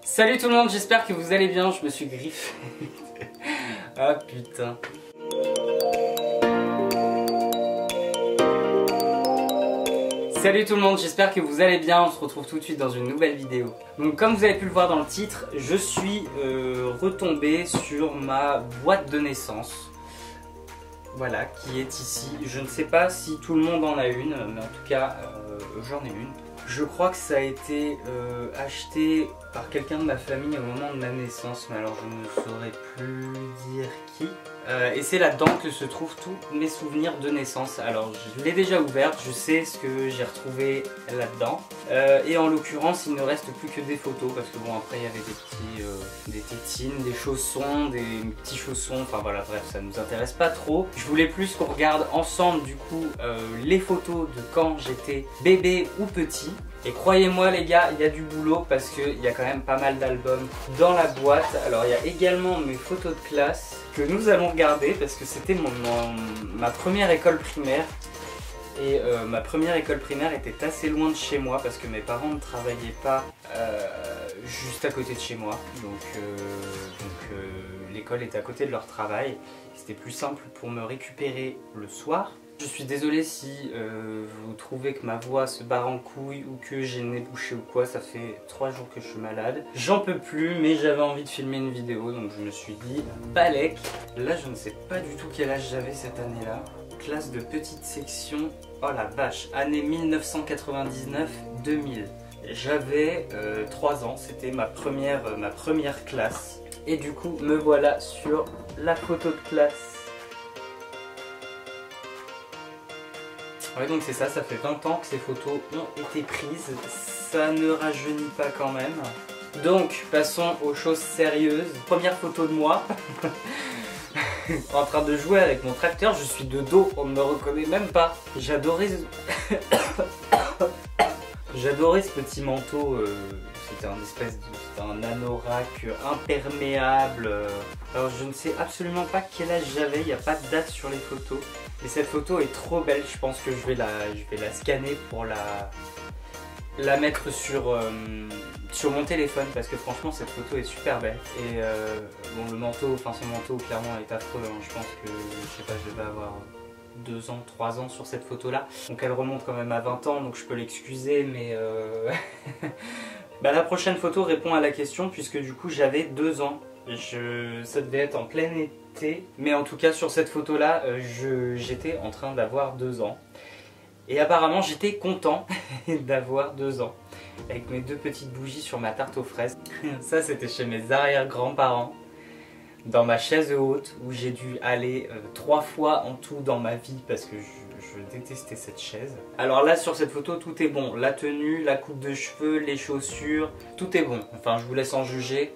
Salut tout le monde, j'espère que vous allez bien, je me suis griffé. Ah putain. Salut tout le monde, j'espère que vous allez bien, on se retrouve tout de suite dans une nouvelle vidéo. Donc comme vous avez pu le voir dans le titre, je suis retombé sur ma boîte de naissance. Voilà, qui est ici. Je ne sais pas si tout le monde en a une, mais en tout cas, j'en ai une. Je crois que ça a été acheté par quelqu'un de ma famille au moment de ma naissance, mais alors je ne saurais plus dire qui. Et c'est là-dedans que se trouvent tous mes souvenirs de naissance. Alors je l'ai déjà ouverte, je sais ce que j'ai retrouvé là-dedans. Et en l'occurrence il ne reste plus que des photos, parce que bon après il y avait des tétines, des chaussons, des petits chaussons, enfin voilà bref ça nous intéresse pas trop. Je voulais plus qu'on regarde ensemble du coup les photos de quand j'étais bébé ou petit. Et croyez-moi les gars, il y a du boulot parce qu'il y a quand même pas mal d'albums dans la boîte. Alors il y a également mes photos de classe que nous allons regarder parce que c'était ma première école primaire. Et ma première école primaire était assez loin de chez moi parce que mes parents ne travaillaient pas juste à côté de chez moi. Donc l'école était à côté de leur travail. C'était plus simple pour me récupérer le soir. Je suis désolé si vous trouvez que ma voix se barre en couille ou que j'ai le nez bouché ou quoi, ça fait 3 jours que je suis malade. J'en peux plus mais j'avais envie de filmer une vidéo donc je me suis dit balèque. Là je ne sais pas du tout quel âge j'avais cette année-là. Classe de petite section, oh la vache, année 1999-2000. J'avais 3 ans, c'était ma première classe. Et du coup me voilà sur la photo de classe. Ouais donc c'est ça, ça fait 20 ans que ces photos ont été prises, ça ne rajeunit pas quand même. Donc passons aux choses sérieuses. Première photo de moi, en train de jouer avec mon tracteur, je suis de dos, on ne me reconnaît même pas. J'adorais ce petit manteau, c'était un anorak imperméable. Alors je ne sais absolument pas quel âge j'avais, il n'y a pas de date sur les photos. Et cette photo est trop belle, je pense que je vais la scanner pour la mettre sur mon téléphone parce que franchement cette photo est super belle. Et bon le manteau, enfin son manteau clairement est affreux, hein. Je pense que, je sais pas, je devais avoir 2 ans, 3 ans sur cette photo là. Donc elle remonte quand même à 20 ans donc je peux l'excuser mais bah, la prochaine photo répond à la question puisque du coup j'avais 2 ans. Ça devait être en plein été, mais en tout cas sur cette photo là j'étais en train d'avoir 2 ans. Et apparemment j'étais content d'avoir 2 ans. Avec mes 2 petites bougies sur ma tarte aux fraises. Ça c'était chez mes arrière-grands-parents. Dans ma chaise haute où j'ai dû aller 3 fois en tout dans ma vie parce que je détestais cette chaise. Alors là sur cette photo tout est bon. La tenue, la coupe de cheveux, les chaussures, tout est bon. Enfin je vous laisse en juger.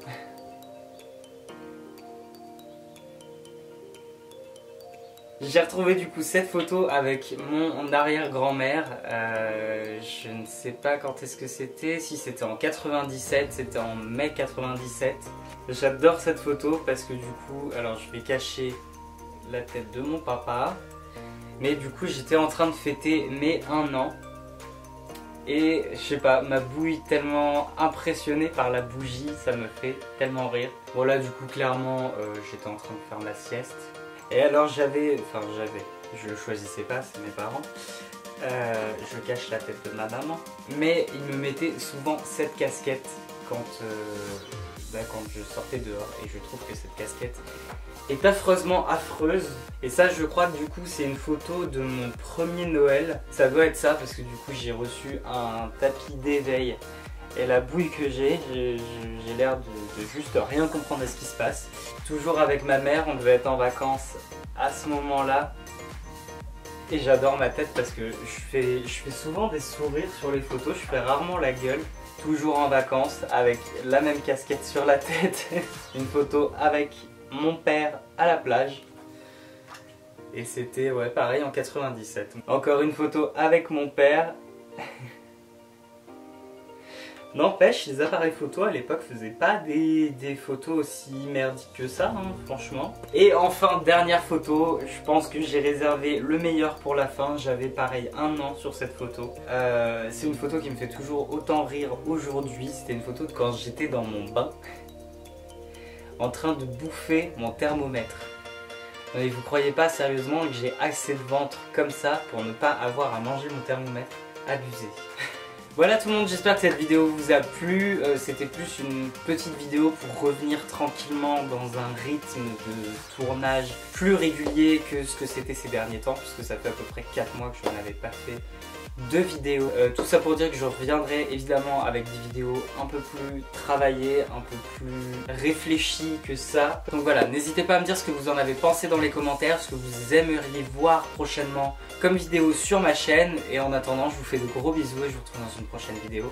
J'ai retrouvé du coup cette photo avec mon arrière-grand-mère, je ne sais pas quand est-ce que c'était, si c'était en 97, c'était en mai 97. J'adore cette photo parce que du coup, alors je vais cacher la tête de mon papa, mais du coup j'étais en train de fêter mes 1 an. Et je sais pas, ma bouille tellement impressionnée par la bougie, ça me fait tellement rire. Bon là du coup clairement j'étais en train de faire ma sieste. Et alors je le choisissais pas, c'est mes parents. Je cache la tête de ma maman. Mais ils me mettaient souvent cette casquette quand je sortais dehors. Et je trouve que cette casquette est affreusement affreuse. Et ça je crois que du coup c'est une photo de mon premier Noël. Ça doit être ça parce que du coup j'ai reçu un tapis d'éveil. Et la bouille que j'ai l'air de juste rien comprendre à ce qui se passe. Toujours avec ma mère, on devait être en vacances à ce moment-là. Et j'adore ma tête parce que je fais souvent des sourires sur les photos, je fais rarement la gueule. Toujours en vacances avec la même casquette sur la tête. Une photo avec mon père à la plage. Et c'était ouais pareil en 97. Encore une photo avec mon père. N'empêche, les appareils photo à l'époque faisaient pas des photos aussi merdiques que ça, hein, franchement. Et enfin, dernière photo, je pense que j'ai réservé le meilleur pour la fin. J'avais pareil 1 an sur cette photo. C'est une photo qui me fait toujours autant rire aujourd'hui. C'était une photo de quand j'étais dans mon bain, en train de bouffer mon thermomètre. Non mais vous croyez pas sérieusement que j'ai assez de ventre comme ça pour ne pas avoir à manger mon thermomètre? Abusé. Voilà tout le monde, j'espère que cette vidéo vous a plu. C'était plus une petite vidéo pour revenir tranquillement dans un rythme de tournage plus régulier que ce que c'était ces derniers temps, puisque ça fait à peu près 4 mois que je n'en avais pas fait de vidéos. Tout ça pour dire que je reviendrai évidemment avec des vidéos un peu plus travaillées, un peu plus réfléchies que ça. Donc voilà, n'hésitez pas à me dire ce que vous en avez pensé dans les commentaires, ce que vous aimeriez voir prochainement comme vidéo sur ma chaîne. Et en attendant, je vous fais de gros bisous et je vous retrouve dans une prochaine vidéo.